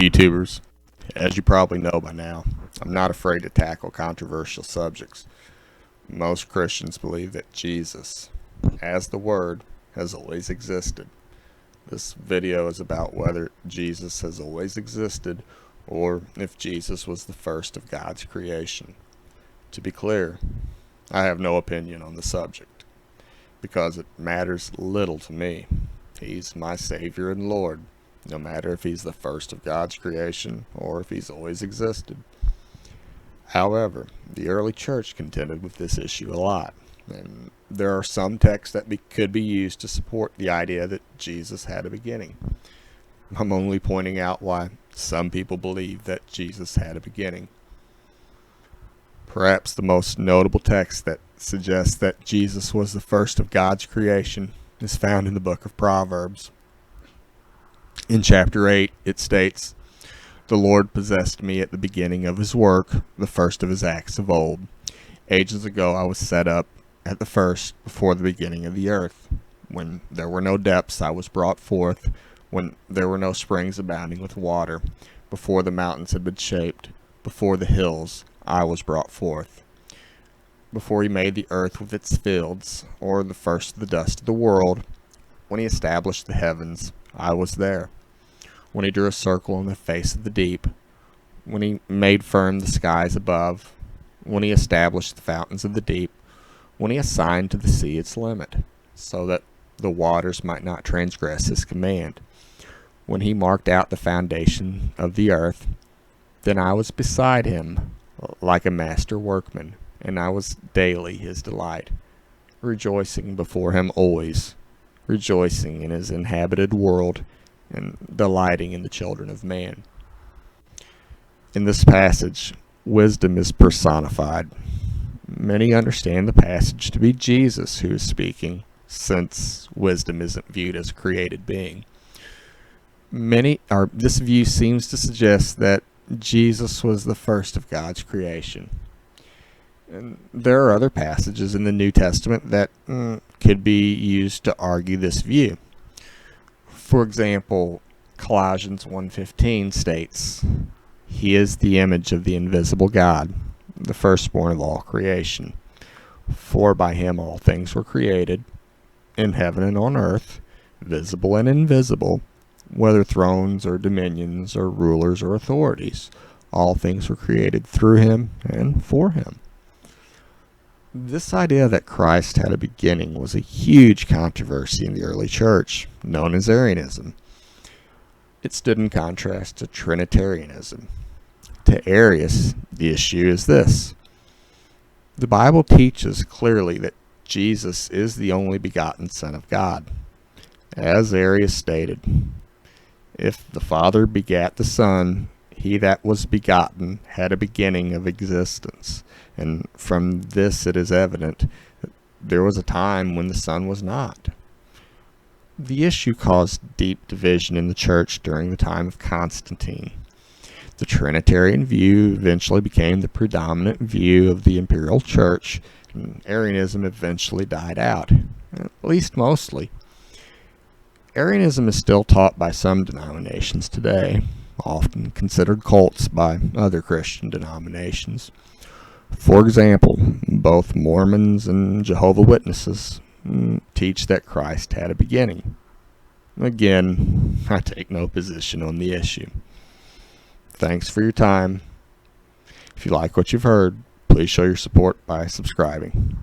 YouTubers. As you probably know by now, I'm not afraid to tackle controversial subjects. Most Christians believe that Jesus, as the Word, has always existed. This video is about whether Jesus has always existed or if Jesus was the first of God's creation. To be clear, I have no opinion on the subject because it matters little to me. He's my Savior and Lord, no matter if he's the first of God's creation or if he's always existed. However, the early church contended with this issue a lot, and there are some texts that could be used to support the idea that Jesus had a beginning. I'm only pointing out why some people believe that Jesus had a beginning. Perhaps the most notable text that suggests that Jesus was the first of God's creation is found in the Book of Proverbs. In chapter 8, it states, "The Lord possessed me at the beginning of his work, the first of his acts of old. Ages ago I was set up at the first, before the beginning of the earth. When there were no depths I was brought forth, when there were no springs abounding with water, before the mountains had been shaped, before the hills I was brought forth. Before he made the earth with its fields, or the first of the dust of the world, when he established the heavens, I was there. When he drew a circle on the face of the deep, when he made firm the skies above, when he established the fountains of the deep, when he assigned to the sea its limit, so that the waters might not transgress his command, when he marked out the foundation of the earth, then I was beside him like a master workman, and I was daily his delight, rejoicing before him always, rejoicing in his inhabited world, and delighting in the children of man." In this passage, wisdom is personified. Many understand the passage to be Jesus who is speaking, since wisdom isn't viewed as a created being. This view seems to suggest that Jesus was the first of God's creation. And there are other passages in the New Testament that could be used to argue this view. For example, Colossians 1:15 states, "He is the image of the invisible God, the firstborn of all creation. For by him all things were created, in heaven and on earth, visible and invisible, whether thrones or dominions or rulers or authorities. All things were created through him and for him." This idea that Christ had a beginning was a huge controversy in the early church, known as Arianism. It stood in contrast to Trinitarianism. To Arius, the issue is this: the Bible teaches clearly that Jesus is the only begotten Son of God. As Arius stated, if the Father begat the Son, he that was begotten had a beginning of existence. And from this it is evident that there was a time when the Son was not. The issue caused deep division in the church during the time of Constantine. The Trinitarian view eventually became the predominant view of the imperial church, and Arianism eventually died out, at least mostly. Arianism is still taught by some denominations today, often considered cults by other Christian denominations. For example, both Mormons and Jehovah's Witnesses teach that Christ had a beginning. Again, I take no position on the issue. Thanks for your time. If you like what you've heard, please show your support by subscribing.